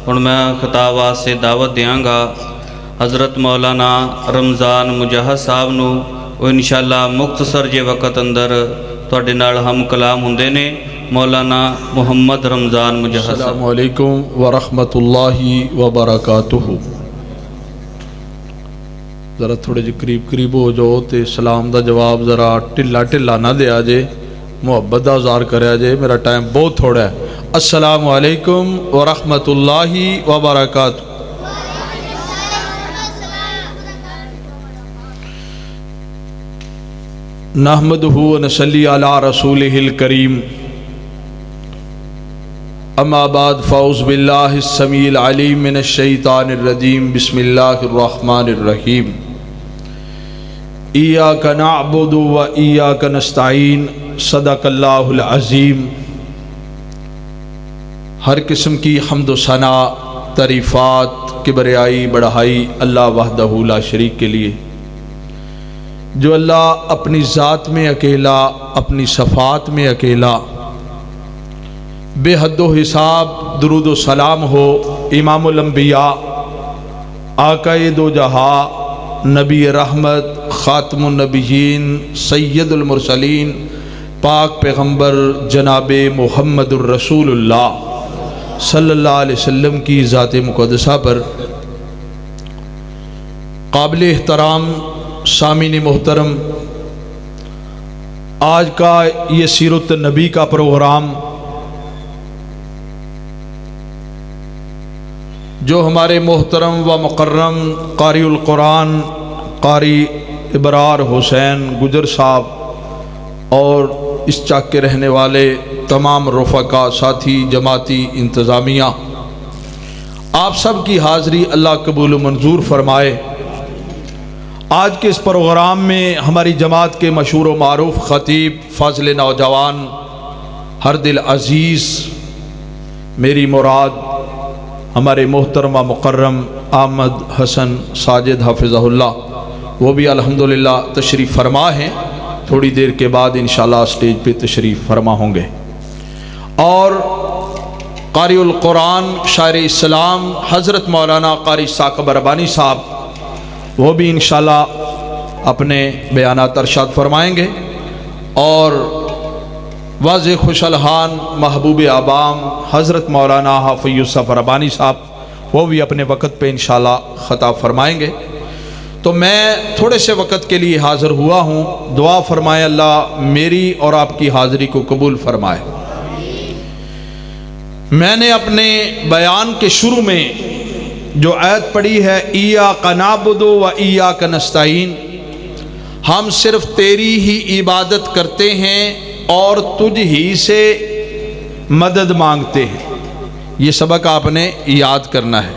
ہن میں خطاب واسطے دعوت دیاں گا حضرت مولانا رمضان مجاہد صاحب نو وہ انشاءاللہ مختصر جے وقت اندر تواڈے نال ہم کلام ہوندے نے۔ مولانا محمد رمضان مجاہد صاحب۔ السلام علیکم ورحمۃ اللہ وبرکاتہ۔ ذرا تھوڑے جی قریب ہو جاؤ تے سلام دا جواب ذرا ٹھلا نہ دیا جے، محبت دا اظہار کریا جے، میرا ٹائم بہت تھوڑا ہے۔ السلام علیکم ورحمۃ اللہ وبرکاتہ۔ نحمدہ ونصلی علی رسولہ الکریم، اما بعد فاعوذ باللہ السمیع العلیم من الشیطان الرجیم، بسم اللہ الرحمن الرحیم۔ ایاک نعبد و ایاک نستعین، صدق اللہ العظیم۔ ہر قسم کی حمد و ثنا، تعریفات، کبریائی، بڑھائی اللہ وحدہ لا شریک کے لیے، جو اللہ اپنی ذات میں اکیلا، اپنی صفات میں اکیلا، بے حد و حساب درود و سلام ہو امام الانبیاء، آقائے دو جہاں، نبی رحمت، خاتم النبیین، سید المرسلین، پاک پیغمبر جناب محمد الرسول اللہ صلی اللہ علیہ وسلم کی ذات مقدسہ پر۔ قابل احترام سامعین محترم، آج کا یہ سیرت نبی کا پروگرام جو ہمارے محترم و مکرم قاری القرآن قاری ابرار حسین گجر صاحب اور اس چاک کے رہنے والے تمام رفقا، ساتھی، جماعتی، انتظامیہ، آپ سب کی حاضری اللہ قبول و منظور فرمائے۔ آج کے اس پروگرام میں ہماری جماعت کے مشہور و معروف خطیب، فاضل نوجوان، ہر دل عزیز، میری مراد، ہمارے محترم و مکرم احمد حسن ساجد حافظہ اللہ، وہ بھی الحمدللہ تشریف فرما ہیں، تھوڑی دیر کے بعد انشاءاللہ اسٹیج پہ تشریف فرما ہوں گے۔ اور قاری القرآن، شاعر اسلام حضرت مولانا قاری ثاقب ربانی صاحب، وہ بھی انشاءاللہ اپنے بیانات ارشاد فرمائیں گے۔ اور واضح خوش الحان محبوب عوام حضرت مولانا حافظ یوسف ربانی صاحب، وہ بھی اپنے وقت پہ انشاءاللہ خطاب فرمائیں گے۔ تو میں تھوڑے سے وقت کے لیے حاضر ہوا ہوں، دعا فرمائے اللہ میری اور آپ کی حاضری کو قبول فرمائے۔ میں نے اپنے بیان کے شروع میں جو آیت پڑھی ہے، ایاک نعبد و ایاک نستعین، ہم صرف تیری ہی عبادت کرتے ہیں اور تجھ ہی سے مدد مانگتے ہیں، یہ سبق آپ نے یاد کرنا ہے۔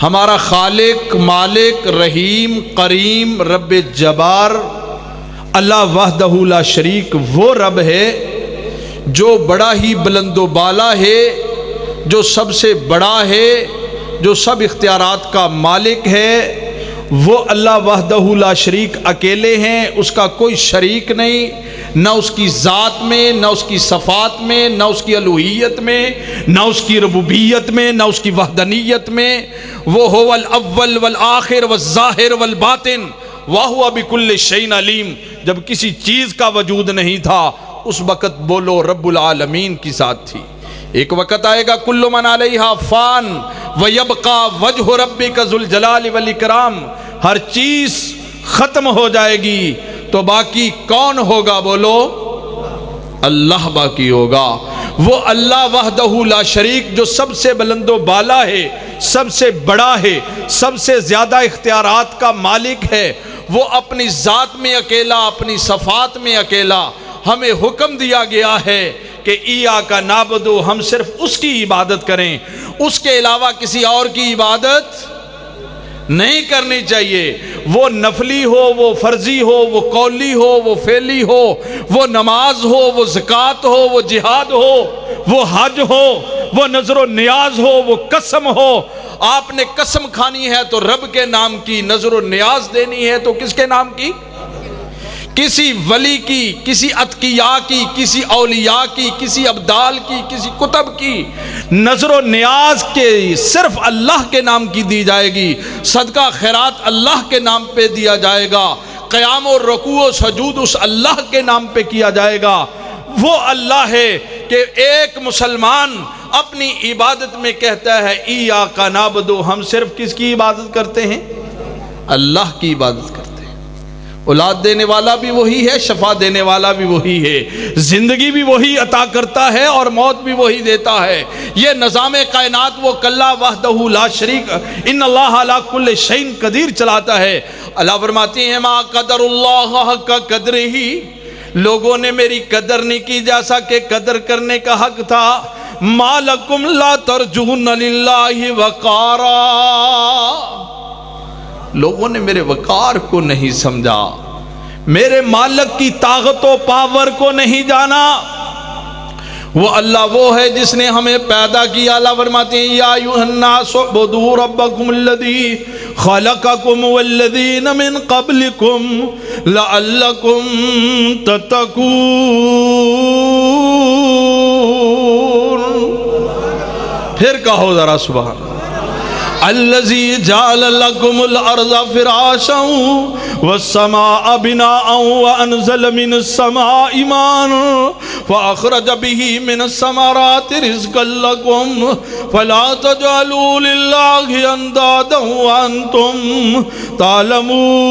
ہمارا خالق، مالک، رحیم، کریم، رب جبار اللہ وحدہ لا شریک وہ رب ہے جو بڑا ہی بلند و بالا ہے، جو سب سے بڑا ہے، جو سب اختیارات کا مالک ہے۔ وہ اللہ وحدہ لا شریک اکیلے ہیں، اس کا کوئی شریک نہیں، نہ اس کی ذات میں، نہ اس کی صفات میں، نہ اس کی الوہیت میں، نہ اس کی ربوبیت میں، نہ اس کی وحدانیت میں۔ وہ هو الاول والآخر والظاہر والباطن وہو بکل شیء علیم۔ جب کسی چیز کا وجود نہیں تھا اس وقت بولو رب العالمین کی ذات تھی۔ ایک وقت آئے گا کل من علیہا فان ویبقى وجہ ربک ذو الجلال والاکرام، ہر چیز ختم ہو جائے گی تو باقی کون ہوگا؟ بولو اللہ باقی ہوگا۔ وہ اللہ وحدہ لا شریک جو سب سے بلند و بالا ہے، سب سے بڑا ہے، سب سے زیادہ اختیارات کا مالک ہے، وہ اپنی ذات میں اکیلا، اپنی صفات میں اکیلا۔ ہمیں حکم دیا گیا ہے کہ ایاک نعبد، ہم صرف اس کی عبادت کریں، اس کے علاوہ کسی اور کی عبادت نہیں کرنی چاہیے۔ وہ نفلی ہو، وہ فرضی ہو، وہ قولی ہو، وہ فعلی ہو، وہ نماز ہو، وہ زکوٰۃ ہو، وہ جہاد ہو، وہ حج ہو، وہ نظر و نیاز ہو، وہ قسم ہو۔ آپ نے قسم کھانی ہے تو رب کے نام کی، نظر و نیاز دینی ہے تو کس کے نام کی؟ کسی ولی کی، کسی اتقیاء کی، کسی اولیاء کی، کسی ابدال کی، کسی کتب کی نظر و نیاز کے صرف اللہ کے نام کی دی جائے گی، صدقہ خیرات اللہ کے نام پہ دیا جائے گا، قیام و رکوع و سجود اس اللہ کے نام پہ کیا جائے گا۔ وہ اللہ ہے کہ ایک مسلمان اپنی عبادت میں کہتا ہے ایاک نعبد، ہم صرف کس کی عبادت کرتے ہیں؟ اللہ کی عبادت کرتے ہیں۔ اولاد دینے والا بھی وہی ہے، شفا دینے والا بھی وہی ہے، زندگی بھی وہی عطا کرتا ہے اور موت بھی وہی دیتا ہے۔ یہ نظام کائنات وہ کلا وحدہ لا شریک ان اللہ علی کل شیء قدیر چلاتا ہے۔ اللہ فرماتے ہیں ما قدر اللہ حق قدرہ، لوگوں نے میری قدر نہیں کی جیسا کہ قدر کرنے کا حق تھا۔ ما لکم لا ترجون للہ وقارا، لوگوں نے میرے وقار کو نہیں سمجھا، میرے مالک کی طاقت و پاور کو نہیں جانا۔ وہ اللہ وہ ہے جس نے ہمیں پیدا کیا۔ اللہ فرماتے ہیں یا ایھا الناس اعبدوا ربکم الذی خلقکم والذین من قبلکم لعلکم تتقون۔ پھر کہو ذرا سبحان الذی جعل لکم الارض فراشا والسماء بناء وانزل من السماء ماء فاخرج به من الثمرات رزقا لکم فلا تجعلوا للہ اندادا وانتم تعلمون۔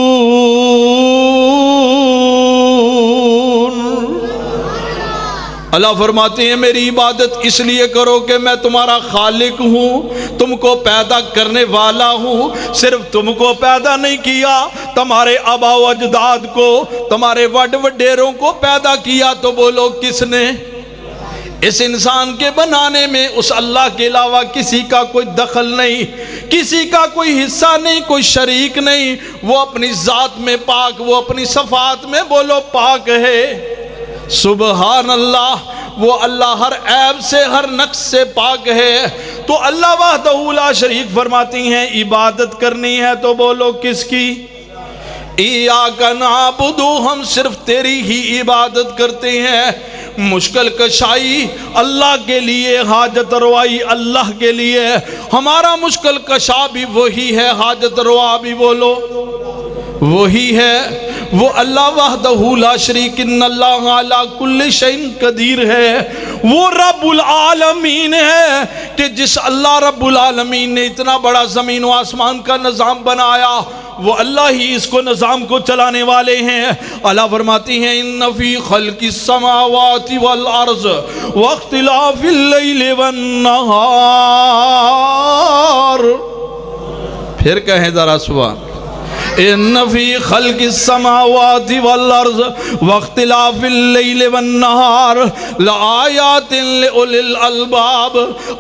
اللہ فرماتے ہیں میری عبادت اس لیے کرو کہ میں تمہارا خالق ہوں، تم کو پیدا کرنے والا ہوں۔ صرف تم کو پیدا نہیں کیا، تمہارے آبا و اجداد کو، تمہارے وڈ وڈیروں کو پیدا کیا۔ تو بولو کس نے؟ اس انسان کے بنانے میں اس اللہ کے علاوہ کسی کا کوئی دخل نہیں، کسی کا کوئی حصہ نہیں، کوئی شریک نہیں۔ وہ اپنی ذات میں پاک، وہ اپنی صفات میں بولو پاک ہے۔ سبحان اللہ، وہ اللہ ہر عیب سے، ہر نقص سے پاک ہے۔ تو اللہ وحدہ لا شریک فرماتی ہیں عبادت کرنی ہے تو بولو کس کی؟ ایاک نعبد، ہم صرف تیری ہی عبادت کرتے ہیں۔ مشکل کشائی اللہ کے لیے، حاجت روائی اللہ کے لیے۔ ہمارا مشکل کشا بھی وہی ہے، حاجت روا بھی بولو وہی ہے۔ وہ اللہ وحدہ لا شریک ان اللہ علی کل شیء قدیر ہے۔ وہ رب العالمین ہے کہ جس اللہ رب العالمین نے اتنا بڑا زمین و آسمان کا نظام بنایا، وہ اللہ ہی اس کو نظام کو چلانے والے ہیں۔ اللہ فرماتی ہیں ان فی خلق السماوات والارض واختلاف اللیل والنہار۔ پھر کہیں ذرا سبحان ان فی خلق السماوات والارض واختلاف اللیل والنہار لآیات لأولی الالباب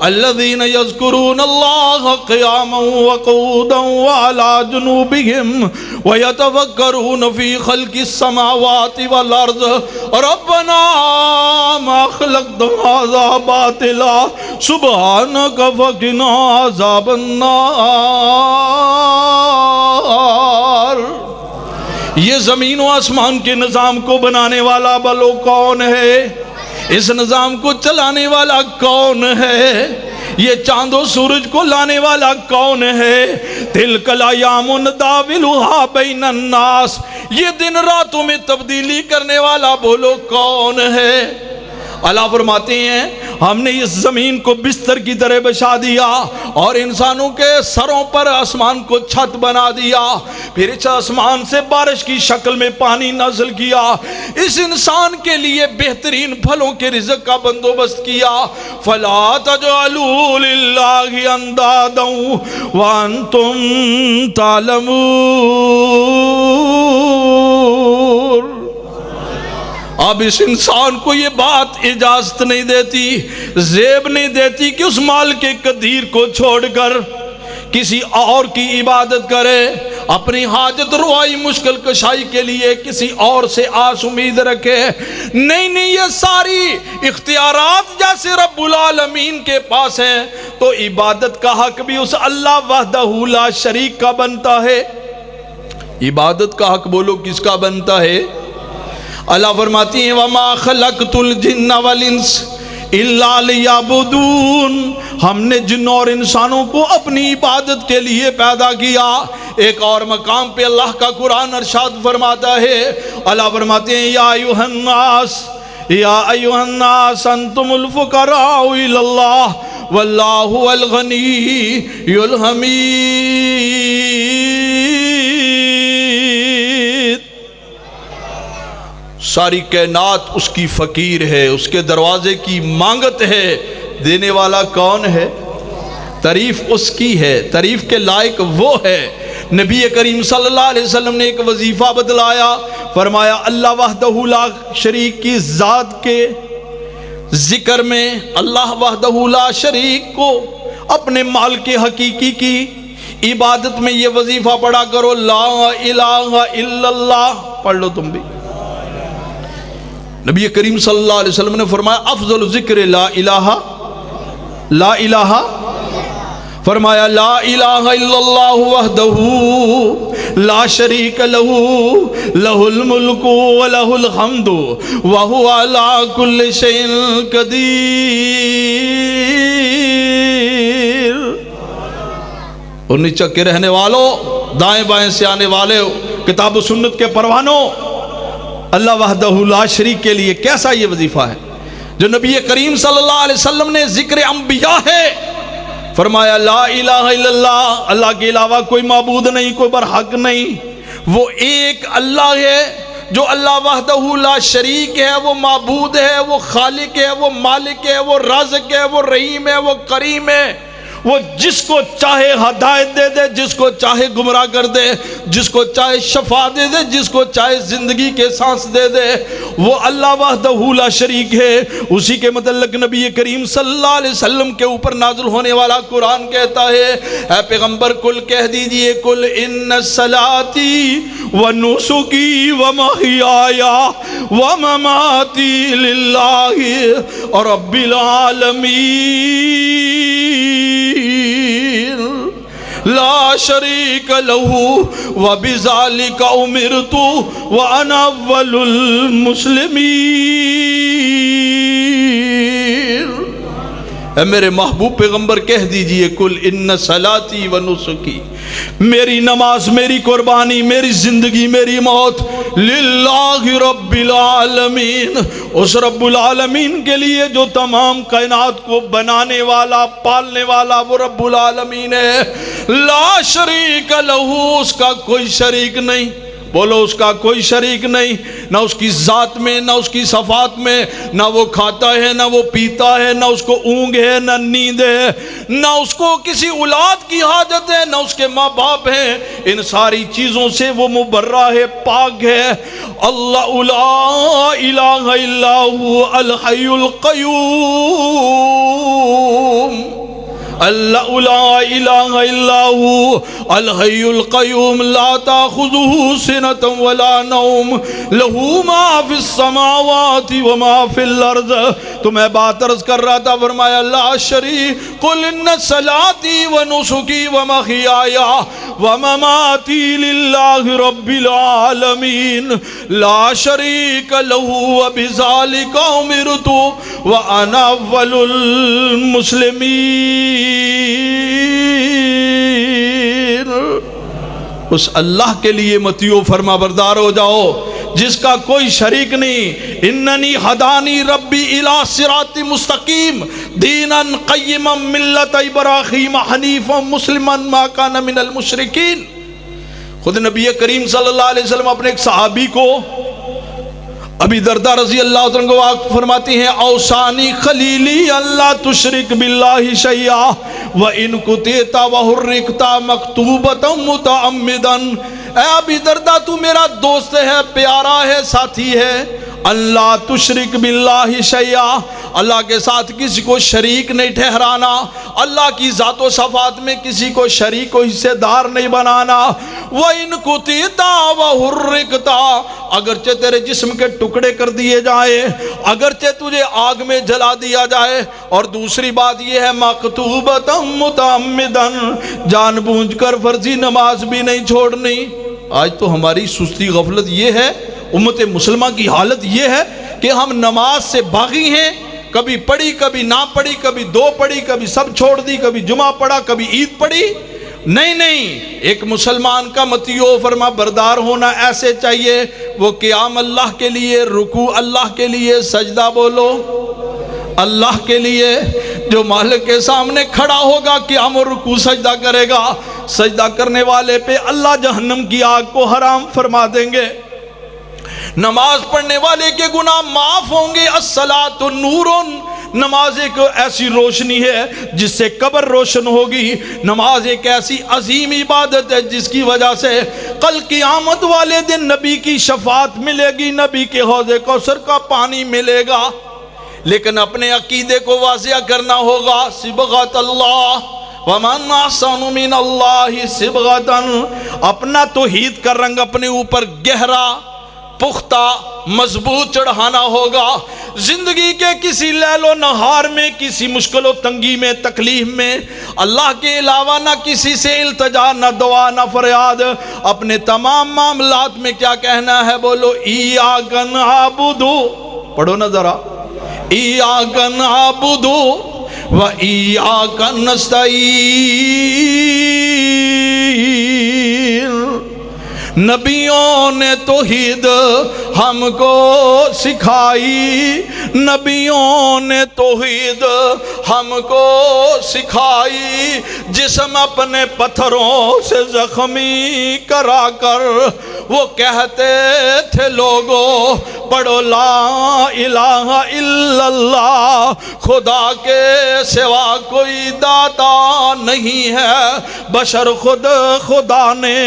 الذین یذکرون اللہ قیاما وقعودا وعلی جنوبہم ویتفکرون فی خلق السماوات والارض ربنا ما خلقت ھذا باطلا سبحانک فقنا عذاب النار۔ یہ زمین و آسمان کے نظام کو بنانے والا بلو کون ہے؟ اس نظام کو چلانے والا کون ہے؟ یہ چاند و سورج کو لانے والا کون ہے؟ تلک الایام نداولھا بین الناس، یہ دن راتوں میں تبدیلی کرنے والا بولو کون ہے؟ اللہ فرماتے ہیں ہم نے اس زمین کو بستر کی طرح بچھا دیا اور انسانوں کے سروں پر آسمان کو چھت بنا دیا، پھر اس آسمان سے بارش کی شکل میں پانی نازل کیا، اس انسان کے لیے بہترین پھلوں کے رزق کا بندوبست کیا۔ فلا تجعلوا للہ اندادا وانتم تعلمون۔ اب اس انسان کو یہ بات اجازت نہیں دیتی، زیب نہیں دیتی کہ اس مال کے قدیر کو چھوڑ کر کسی اور کی عبادت کرے، اپنی حاجت روائی مشکل کشائی کے لیے کسی اور سے آس امید رکھے۔ نہیں، یہ ساری اختیارات جیسے رب العالمین کے پاس ہیں، تو عبادت کا حق بھی اس اللہ وحدہ لا شریک کا بنتا ہے۔ عبادت کا حق بولو کس کا بنتا ہے؟ اللہ فرماتی ہیں وَمَا خَلَقْتُ الْجِنَّ وَالْإِنسَ إِلَّا لِيَعْبُدُونَ، ہم نے جنوں اور انسانوں کو اپنی عبادت کے لیے پیدا کیا۔ ایک اور مقام پہ اللہ کا قرآن ارشاد فرماتا ہے، اللہ فرماتے ہیں یا ایھا الناس انتم الفقراء الی اللہ واللہ هو الغنی الحمید۔ ساری کائنات اس کی فقیر ہے، اس کے دروازے کی مانگت ہے، دینے والا کون ہے؟ تعریف اس کی ہے، تعریف کے لائق وہ ہے۔ نبی کریم صلی اللہ علیہ وسلم نے ایک وظیفہ بدلایا، فرمایا اللہ وحدہ لا شریک کی ذات کے ذکر میں اللہ وحدہ لا شریک کو اپنے مالک حقیقی کی عبادت میں یہ وظیفہ پڑھا کرو، لا الہ الا اللہ پڑھ لو تم بھی۔ نبی کریم صلی اللہ علیہ وسلم نے فرمایا افضل ذکر لا الہ، فرمایا لا الہ الا اللہ وحدہ لا شریک لہ لہ الملک ولہ الحمد وہو علی کل شیء قدیر۔ اور نیچے کے رہنے والوں، دائیں بائیں سے آنے والے، کتاب و سنت کے پروانوں، اللہ وحدہ لا شریک کے لیے کیسا یہ وظیفہ ہے جو نبی کریم صلی اللہ علیہ وسلم نے ذکر انبیاء ہے، فرمایا لا الہ الا اللہ، اللہ کے علاوہ کوئی معبود نہیں، کوئی برحق نہیں، وہ ایک اللہ ہے جو اللہ وحدہ لا شریک ہے، وہ معبود ہے، وہ خالق ہے، وہ مالک ہے، وہ رازق ہے، وہ رحیم ہے، وہ کریم ہے، وہ جس کو چاہے ہدایت دے دے، جس کو چاہے گمراہ کر دے، جس کو چاہے شفا دے دے، جس کو چاہے زندگی کے سانس دے دے، وہ اللہ وحدہ لا شریک ہے۔ اسی کے متعلق نبی کریم صلی اللہ علیہ وسلم کے اوپر نازل ہونے والا قرآن کہتا ہے، اے پیغمبر کل کہہ دیجئے کل ان صلاتی ونسکی ومحیای ومماتی للہ رب العالمین لا شریک لہ وبذالک امرت وانا اول المسلمین۔ اے میرے محبوب پیغمبر کہہ دیجئے کل ان صلاتی و نسکی، میری نماز، میری قربانی، میری زندگی، میری موت للہ رب العالمین، اس رب العالمین کے لیے جو تمام کائنات کو بنانے والا، پالنے والا وہ رب العالمین ہے، لا شریک لہ، اس کا کوئی شریک نہیں۔ بولو اس کا کوئی شریک نہیں، نہ اس کی ذات میں، نہ اس کی صفات میں، نہ وہ کھاتا ہے، نہ وہ پیتا ہے، نہ اس کو اونگ ہے، نہ نیند ہے، نہ اس کو کسی اولاد کی حاجت ہے، نہ اس کے ماں باپ ہیں، ان ساری چیزوں سے وہ مبرہ ہے، پاک ہے۔ اللہ لا الہ الا هو الحی القیوم، اللہ لا الہ الا هو الحی القیوم لا تاخذہ سنۃ ولا نوم لہ ما فی السماوات وما فی الارض۔ تو میں بات عرض کر رہا تھا، فرمایا لا شریک قل ان صلاتی ونسکی ومحیای ومماتی للہ رب العالمین لا شریک لہ وبذالک امرت وانا اول المسلمین۔ اس اللہ کے لیے متیو فرما بردار ہو جاؤ جس کا کوئی شریک نہیں۔ اننی ہدانی ربی الی صراط مستقیم دینا قیما ملت ابراہیم حنیفا مسلما ما کان من المشرکین۔ خود نبی کریم صلی اللہ علیہ وسلم اپنے ایک صحابی کو، ابی دردہ رضی اللہ عنہ کو فرماتی ہیں اوصانی خلیلی اللہ تشرک باللہ شیئا وَإِن كُتِئْتَ وَحُرِّقْتَ مَكْتُوبَةً مُتَعَمِّدًا۔ اے ابی دردہ تو میرا دوست ہے، پیارا ہے، ساتھی ہے، اللہ تشرک باللہ شیئا، اللہ کے ساتھ کسی کو شریک نہیں ٹھہرانا، اللہ کی ذات و صفات میں کسی کو شریک و حصے دار نہیں بنانا۔ وَإِن كُتِئْتَ وَحُرِّقْتَ، اگرچہ تیرے جسم کے ٹکڑے کر دیے جائیں، اگرچہ تجھے آگ میں جلا دیا جائے، اور دوسری بات یہ ہے مَكْتُوبَةً مُتَعَمِّدًا، جان بوجھ کر فرضی نماز بھی نہیں چھوڑنی۔ آج تو ہماری سستی غفلت یہ ہے امت مسلمہ کی حالت یہ ہے کہ ہم نماز سے باغی ہیں، کبھی پڑھی کبھی نہ پڑھی، کبھی 2 پڑھی کبھی سب چھوڑ دی، کبھی جمعہ پڑھا کبھی عید پڑھی۔ نہیں، ایک مسلمان کا متیو فرما بردار ہونا ایسے چاہیے، وہ قیام اللہ کے لیے، رکوع اللہ کے لیے، سجدہ بولو اللہ کے لیے، جو مالک کے سامنے کھڑا ہوگا قیام و رکوع سجدہ کرے گا، سجدہ کرنے والے پہ اللہ جہنم کی آگ کو حرام فرما دیں گے، نماز پڑھنے والے کے گناہ معاف ہوں گے۔ الصلاۃ نور، نماز ایک ایسی روشنی ہے جس سے قبر روشن ہوگی، نماز ایک ایسی عظیم عبادت ہے جس کی وجہ سے کل قیامت والے دن نبی کی شفاعت ملے گی، نبی کے حوض کوثر کا پانی ملے گا۔ لیکن اپنے عقیدے کو واضح کرنا ہوگا، صبغۃ اللہ وَمَنْ أَحْسَنُ مِنَ اللَّهِ صِبْغَةً، اپنا توحید کا رنگ اپنے اوپر گہرا پختہ مضبوط چڑھانا ہوگا۔ زندگی کے کسی لیل و نہار میں، کسی مشکل و تنگی میں، تکلیف میں اللہ کے علاوہ نہ کسی سے التجا، نہ دعا، نہ فریاد، اپنے تمام معاملات میں کیا کہنا ہے؟ بولو ایاک نعبد، پڑھو نا ذرا، ایاک نعبد و ایاک نستعین۔ نبیوں نے توحید ہم کو سکھائی، نبیوں نے توحید ہم کو سکھائی، جسم اپنے پتھروں سے زخمی کرا کر وہ کہتے تھے لوگوں پڑھو لا الہ الا اللہ، خدا کے سوا کوئی داتا نہیں ہے، بشر خود خدا نے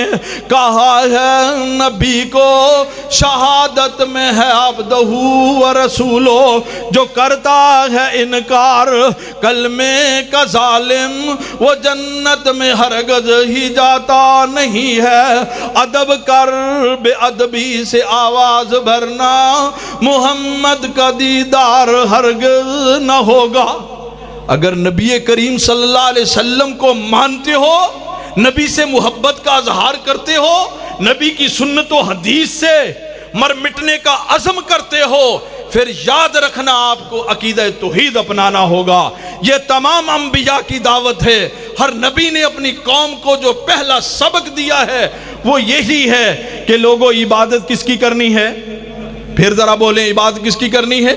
کہا ہے، نبی کو شہادت میں ہے عبدہ و رسولو، جو کرتا ہے انکار کلمے کا ظالم وہ جنت میں ہرگز ہی جاتا نہیں ہے۔ ادب کر بے ادبی سے آواز بھرنا، محمد کا دیدار ہرگز نہ ہوگا۔ اگر نبی کریم صلی اللہ علیہ وسلم کو مانتے ہو، نبی سے محبت کا اظہار کرتے ہو، نبی کی سنت و حدیث سے مر مٹنے کا عزم کرتے ہو، پھر یاد رکھنا آپ کو عقیدہ توحید اپنانا ہوگا۔ یہ تمام انبیاء کی دعوت ہے۔ ہر نبی نے اپنی قوم کو جو پہلا سبق دیا ہے وہ یہی ہے کہ لوگوں عبادت کس کی کرنی ہے؟ پھر ذرا بولیں، عبادت کس کی کرنی ہے؟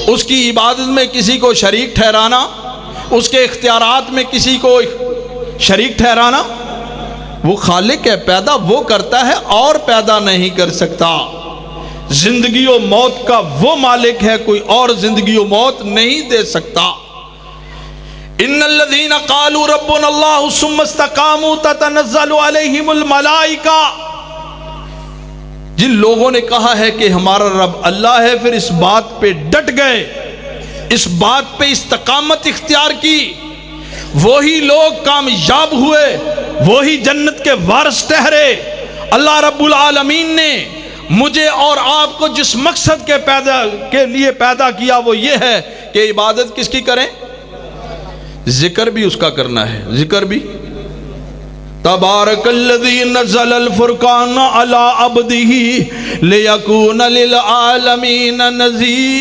اس کی عبادت میں کسی کو شریک ٹھہرانا، اس کے اختیارات میں کسی کو شریک ٹھہرانا، وہ خالق ہے، پیدا وہ کرتا ہے اور پیدا نہیں کر سکتا۔ زندگی و موت کا وہ مالک ہے، کوئی اور زندگی و موت نہیں دے سکتا۔ ان الذين قالوا ربنا الله ثم استقاموا تتنزل عليهم الملائکہ، جن لوگوں نے کہا ہے کہ ہمارا رب اللہ ہے، پھر اس بات پہ ڈٹ گئے، اس بات پہ استقامت اختیار کی، وہی لوگ کامیاب ہوئے، وہی جنت کے وارث ٹھہرے۔ اللہ رب العالمین نے مجھے اور آپ کو جس مقصد کے لیے پیدا کیا وہ یہ ہے کہ عبادت کس کی کریں؟ ذکر بھی اس کا کرنا ہے، ذکر بھی۔ تبارک الذی نزل الفرقان علی عبدہ لیکون للعالمین نذیرا۔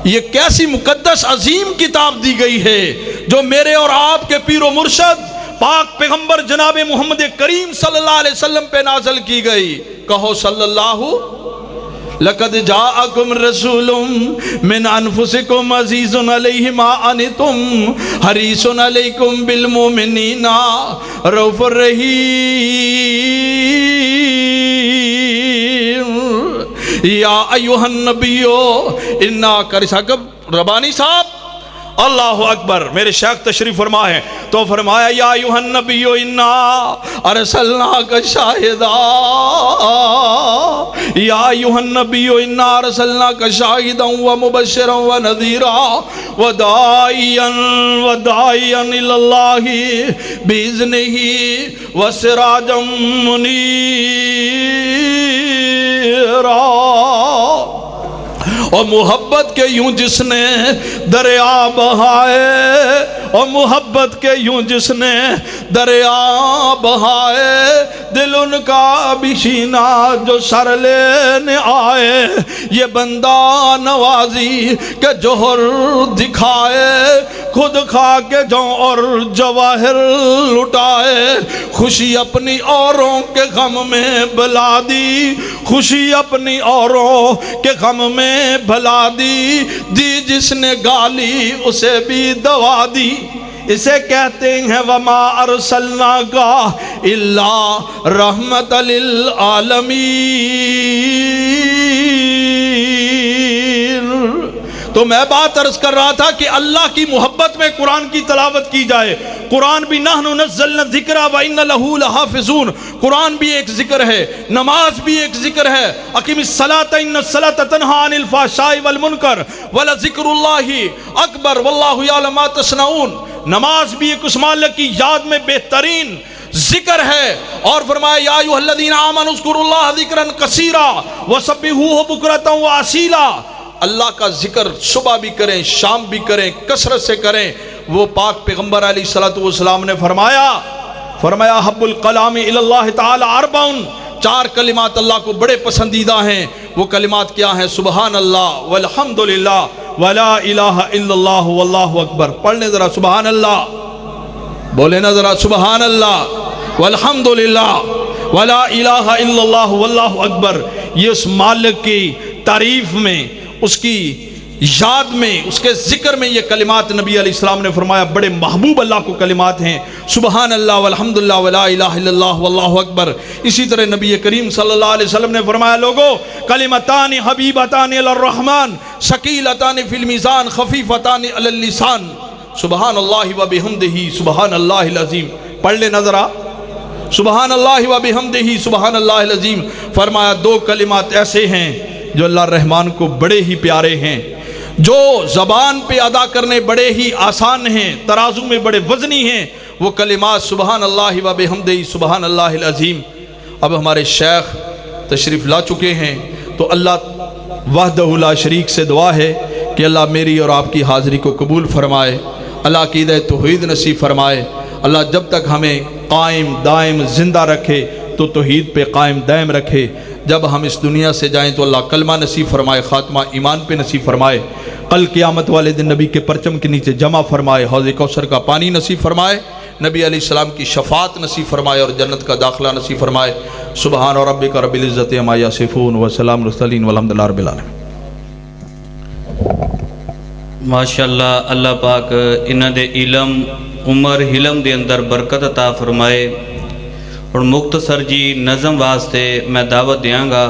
یہ کیسی مقدس عظیم کتاب دی گئی ہے جو میرے اور آپ کے پیر و مرشد پاک پیغمبر جناب محمد کریم صلی اللہ علیہ وسلم پہ نازل کی گئی۔ کہو صلی اللہ لقد جاءکم رسول من انفسکم عزیز علیہ ما عنتم حریص علیکم بالمؤمنین رؤوف رحیم۔ یا ایہا النبی انا کرساکب ربانی صاحب اللہ اکبر، میرے شیخ تشریف فرما ہے تو فرمایا یا ایھا النبی انا ارسلناک شاہدا، یا ایھا النبی انا ارسلناک شاہدا ومبشرا ونذیرا وداعیا الی اللہ باذنہ وسراجا منیرا۔ اور محبت کے یوں جس نے دریا بہائے، اور محبت کے یوں جس نے دریا بہائے، دل ان کا بھی سینہ جو سر لینے آئے، یہ بندہ نوازی کے جوہر دکھائے، خود کھا کے جو اور جواہر لٹائے، خوشی اپنی اوروں کے غم میں بھلا دی، خوشی اپنی اوروں کے غم میں بھلا دی، دی جس نے گالی اسے بھی دوا دی۔ اسے کہتے ہیں وما ارسلناک الا رحمت للعالمین۔ تو میں بات عرض کر رہا تھا کہ اللہ کی محبت میں قرآن کی تلاوت کی جائے۔ قرآن بھی نحن نزلنا الذکر وإنا لہ لحافظون، قرآن بھی ایک ذکر ہے، نماز بھی ایک ذکر ہے۔ اقیم الصلاۃ ان الصلاۃ تنہی عن الفحشاء والمنکر ولذکر اللہ اکبر واللہ یعلم ما تصنعون۔ نماز بھی ایک اس مالک کی یاد میں بہترین ذکر ہے، اور فرمایا یا ایھا الذین آمنوا اذکروا اللہ ذکرا کثیرا وسبحوہ بکرۃ واسیلا۔ اللہ کا ذکر صبح بھی کریں، شام بھی کریں، کثرت سے کریں۔ وہ پاک پیغمبر علیہ السلام نے فرمایا حب الکلام الی اللہ تعالی اربع، 4 کلمات اللہ کو بڑے پسندیدہ ہیں۔ وہ کلمات کیا ہیں؟ سبحان اللہ والحمد للہ ولا الہ الا اللہ واللہ اکبر۔ پڑھ لیں ذرا سبحان اللہ، بولے نا ذرا سبحان اللہ والحمد للہ ولا الہ الا اللہ واللہ اکبر۔ یہ اس مالک کی تعریف میں، اس کی یاد میں، اس کے ذکر میں یہ کلمات نبی علیہ السلام نے فرمایا بڑے محبوب اللہ کو کلمات ہیں، سبحان اللہ والحمدللہ ولا الہ الا اللہ واللہ اکبر۔ اسی طرح نبی کریم صلی اللہ علیہ وسلم نے فرمایا لوگو کلمتان حبیبتان الی الرحمن ثقیلتان فی المیزان خفیفتان علی اللسان، سبحان اللہ وبحمدہ سبحان اللہ العظیم۔ پڑھ لے نظرہ سبحان اللہ وبحمدہ سبحان اللہ العظیم۔ فرمایا 2 کلمات ایسے ہیں جو اللہ الرحمن کو بڑے ہی پیارے ہیں، جو زبان پہ ادا کرنے بڑے ہی آسان ہیں، ترازو میں بڑے وزنی ہیں، وہ کلمات سبحان اللہ وبحمدہ سبحان اللہ العظیم۔ اب ہمارے شیخ تشریف لا چکے ہیں، تو اللہ وحدہ لا شریک سے دعا ہے کہ اللہ میری اور آپ کی حاضری کو قبول فرمائے، اللہ عقیدہ توحید نصیب فرمائے، اللہ جب تک ہمیں قائم دائم زندہ رکھے تو توحید پہ قائم دائم رکھے، جب ہم اس دنیا سے جائیں تو اللہ کلمہ نصیب فرمائے، خاتمہ ایمان پہ نصیب فرمائے، کل قیامت والے دن نبی کے پرچم کے نیچے جمع فرمائے، حوض کوثر کا پانی نصیب فرمائے، نبی علیہ السلام کی شفاعت نصیب فرمائے اور جنت کا داخلہ نصیب فرمائے۔ سبحان ربک رب العزت عما یصفون وسلام علی المرسلین والحمد للہ رب العالمین۔ ماشاءاللہ اللہ پاک انہاں دے علم عمر حلم دے اندر برکت عطا فرمائے۔ اور مختصر جی نظم واسطے میں دعوت دیاں گا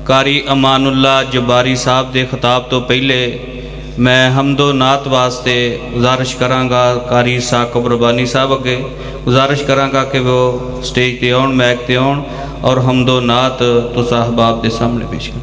قاری امان اللہ جباری صاحب دے خطاب تو پہلے میں حمد و نعت واسطے گزارش کراں گا قاری ثاقب ربانی صاحب اگے گزارش کراں گا کہ وہ سٹیج تے آن، میک تے آن اور حمد و نعت تو صاحباب دے سامنے پیش کریں۔